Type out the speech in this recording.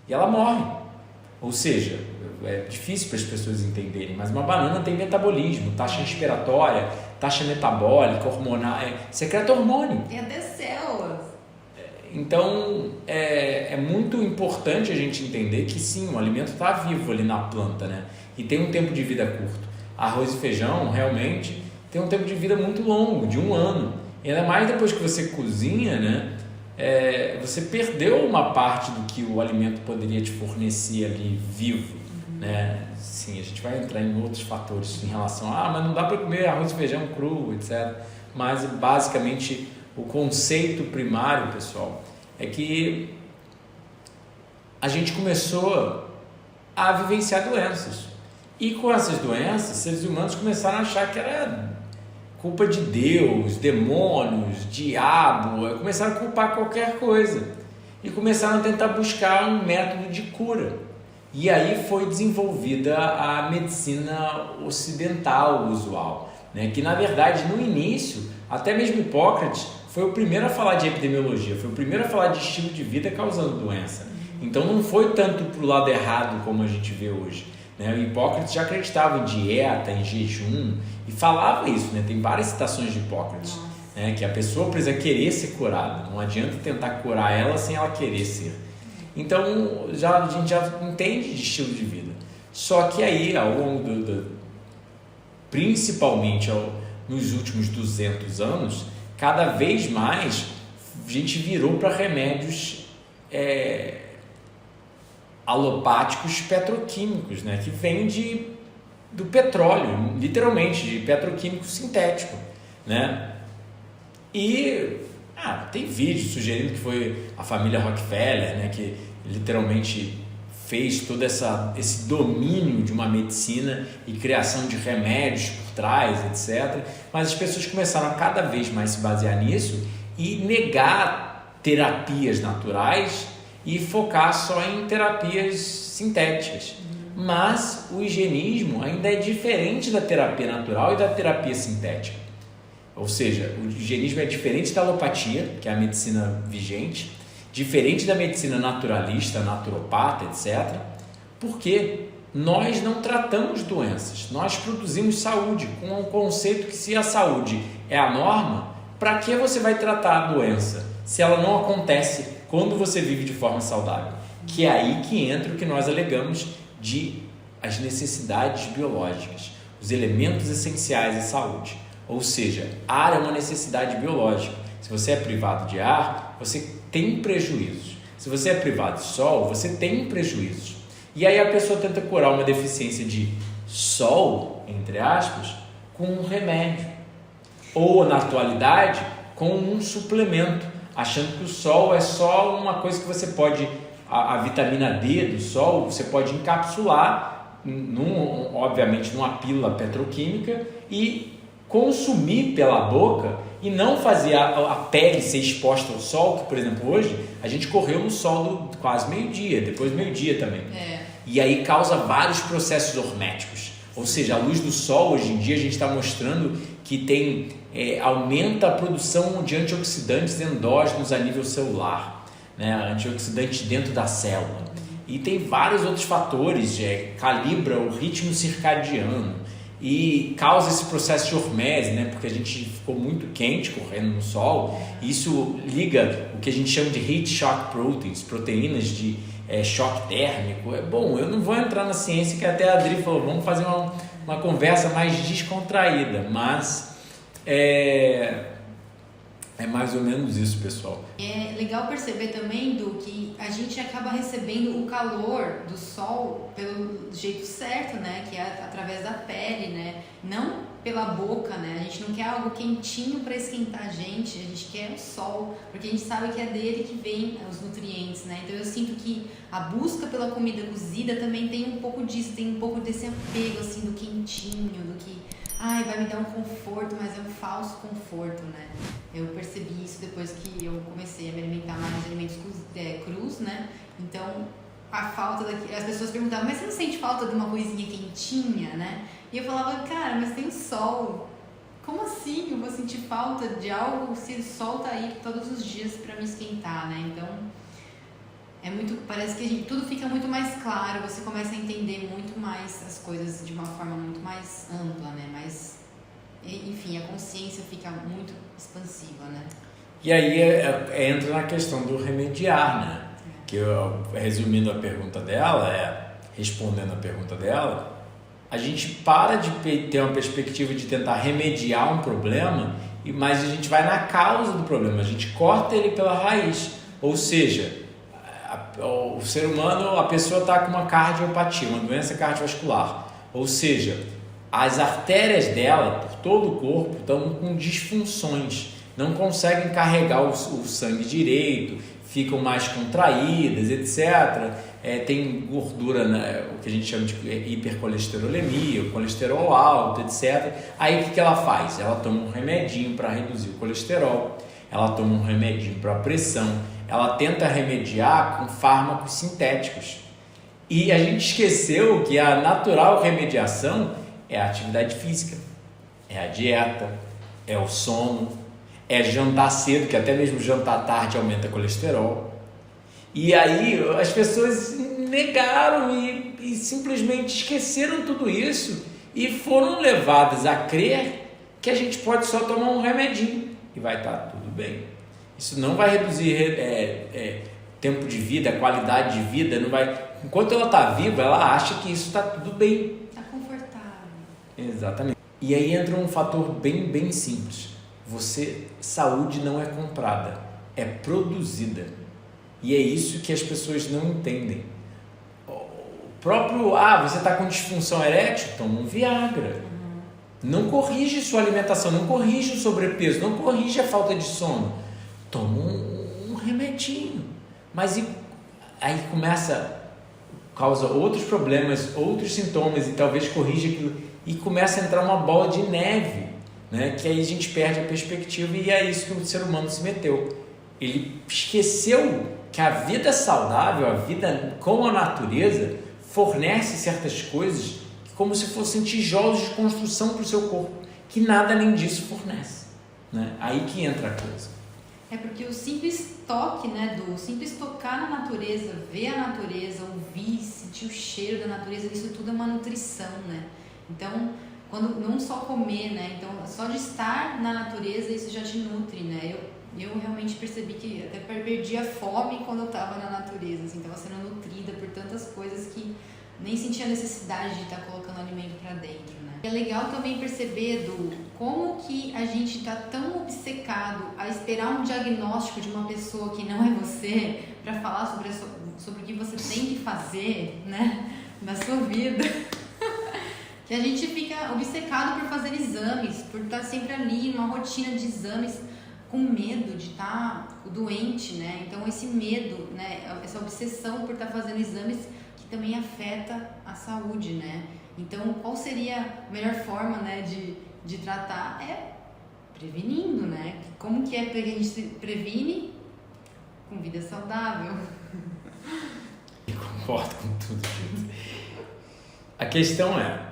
e ela morre. Ou seja, é difícil para as pessoas entenderem, mas uma banana tem metabolismo, taxa respiratória, taxa metabólica, hormonal, secreta hormônio. Tem até células. Então, é muito importante a gente entender que sim, o alimento está vivo ali na planta, né? E tem um tempo de vida curto. Arroz e feijão, realmente, tem um tempo de vida muito longo, de 1 ano. E ainda mais depois que você cozinha, né? Você perdeu uma parte do que o alimento poderia te fornecer ali vivo, né? Sim, a gente vai entrar em outros fatores em relação a, mas não dá para comer arroz e feijão cru, etc. Mas, basicamente, o conceito primário, pessoal, é que a gente começou a vivenciar doenças. E com essas doenças, seres humanos começaram a achar que era culpa de Deus, demônios, diabo, começaram a culpar qualquer coisa. E começaram a tentar buscar um método de cura. E aí foi desenvolvida a medicina ocidental usual, né? Que na verdade no início, até mesmo Hipócrates foi o primeiro a falar de epidemiologia, foi o primeiro a falar de estilo de vida causando doença. Então não foi tanto para o lado errado como a gente vê hoje, né? O Hipócrates já acreditava em dieta, em jejum e falava isso, né? Tem várias citações de Hipócrates, né? Que a pessoa precisa querer ser curada, não adianta tentar curar ela sem ela querer ser. Então a gente já entende de estilo de vida. Só que aí, ao longo principalmente nos últimos 200 anos, cada vez mais a gente virou para remédios alopáticos petroquímicos, né? Que vêm do petróleo, literalmente, de petroquímico sintético, né? E tem vídeos sugerindo que foi a família Rockefeller, né? Que literalmente fez todo esse domínio de uma medicina e criação de remédios por trás, etc. Mas as pessoas começaram a cada vez mais se basear nisso e negar terapias naturais e focar só em terapias sintéticas. Mas o higienismo ainda é diferente da terapia natural e da terapia sintética. Ou seja, o higienismo é diferente da alopatia, que é a medicina vigente, diferente da medicina naturalista, naturopata, etc. Porque nós não tratamos doenças, nós produzimos saúde, com o conceito que se a saúde é a norma, para que você vai tratar a doença se ela não acontece quando você vive de forma saudável? Que é aí que entra o que nós alegamos de as necessidades biológicas, os elementos essenciais à saúde. Ou seja, ar é uma necessidade biológica. Se você é privado de ar, você tem prejuízos. Se você é privado de sol, você tem prejuízos. E aí a pessoa tenta curar uma deficiência de sol, entre aspas, com um remédio. Ou, na atualidade, com um suplemento, achando que o sol é só uma coisa que você pode, a vitamina D do sol, você pode encapsular, obviamente, numa pílula petroquímica e consumir pela boca e não fazer a pele ser exposta ao sol, que, por exemplo, hoje a gente correu no sol do quase meio-dia, depois do meio-dia também. E aí causa vários processos horméticos. Ou seja, a luz do sol, hoje em dia, a gente está mostrando que aumenta a produção de antioxidantes endógenos a nível celular, né? Antioxidantes dentro da célula. E tem vários outros fatores, calibra o ritmo circadiano e causa esse processo de hormese, né? Porque a gente ficou muito quente correndo no sol. Isso liga o que a gente chama de heat shock proteins, proteínas de choque térmico. Bom, eu não vou entrar na ciência, que até a Adri falou, vamos fazer uma conversa mais descontraída, mas é mais ou menos isso, pessoal. É legal perceber também que a gente acaba recebendo o calor do sol pelo jeito certo, né? Que é através da pele, né? Não pela boca, né? A gente não quer algo quentinho para esquentar a gente quer o sol, porque a gente sabe que é dele que vem os nutrientes, né? Então eu sinto que a busca pela comida cozida também tem um pouco disso, tem um pouco desse apego, assim, do quentinho, do que vai me dar um conforto, mas é um falso conforto, né? Eu percebi isso depois que eu comecei a me alimentar mais de alimentos crus, né? Então, a falta as pessoas perguntavam, mas você não sente falta de uma coisinha quentinha, né? E eu falava, cara, mas tem o sol. Como assim eu vou sentir falta de algo se o sol tá aí todos os dias para me esquentar, né? Então, Parece que tudo fica muito mais claro, você começa a entender muito mais as coisas de uma forma muito mais ampla, né? Enfim, a consciência fica muito expansiva, né? E aí entra na questão do remediar, né? Que resumindo a pergunta dela, respondendo a pergunta dela, a gente para de ter uma perspectiva de tentar remediar um problema, mas a gente vai na causa do problema, a gente corta ele pela raiz. Ou seja, o ser humano, a pessoa está com uma cardiopatia, uma doença cardiovascular. Ou seja, as artérias dela, por todo o corpo, estão com disfunções, não conseguem carregar o sangue direito, ficam mais contraídas, etc. Tem gordura, o que a gente chama de hipercolesterolemia, o colesterol alto, etc. Aí o que ela faz? Ela toma um remedinho para reduzir o colesterol, ela toma um remedinho para a pressão, ela tenta remediar com fármacos sintéticos. E a gente esqueceu que a natural remediação é a atividade física, é a dieta, é o sono, é jantar cedo, que até mesmo jantar tarde aumenta colesterol. E aí as pessoas negaram e simplesmente esqueceram tudo isso e foram levadas a crer que a gente pode só tomar um remedinho e vai estar tudo bem. Isso não vai reduzir tempo de vida, qualidade de vida, não vai. Enquanto ela está viva, ela acha que isso está tudo bem. Está confortável. Exatamente. E aí entra um fator bem simples. Saúde não é comprada, é produzida. E é isso que as pessoas não entendem. O próprio, você está com disfunção erétil, toma um Viagra. Não corrige sua alimentação, não corrige o sobrepeso, não corrige a falta de sono. Toma um remedinho. Mas aí causa outros problemas, outros sintomas e talvez corrija aquilo. E começa a entrar uma bola de neve, né? Que aí a gente perde a perspectiva e é isso que o ser humano se meteu. Ele esqueceu que a vida saudável, a vida com a natureza, fornece certas coisas como se fossem tijolos de construção para o seu corpo, que nada além disso fornece, né? Aí que entra a coisa. É porque o simples toque, né, o simples tocar na natureza, ver a natureza, ouvir, sentir o cheiro da natureza, isso tudo é uma nutrição, né? Então, quando não só comer, né? Então, só de estar na natureza, isso já te nutre, né? Eu realmente percebi que até perdi a fome quando eu estava na natureza, assim, estava sendo nutrida por tantas coisas que nem sentia necessidade de estar colocando alimento para dentro, né? É legal também perceber, Edu, como que a gente está tão obcecado a esperar um diagnóstico de uma pessoa que não é você para falar sobre o que você tem que fazer, né, na sua vida. Que a gente fica obcecado por fazer exames, por estar sempre ali numa rotina de exames, com medo de estar doente, né? Então esse medo, né, essa obsessão por estar fazendo exames que também afeta a saúde, né? Então qual seria a melhor forma, né, de tratar? É prevenindo, né? Como que é que a gente se previne? Com vida saudável. Eu concordo com tudo isso. A questão é,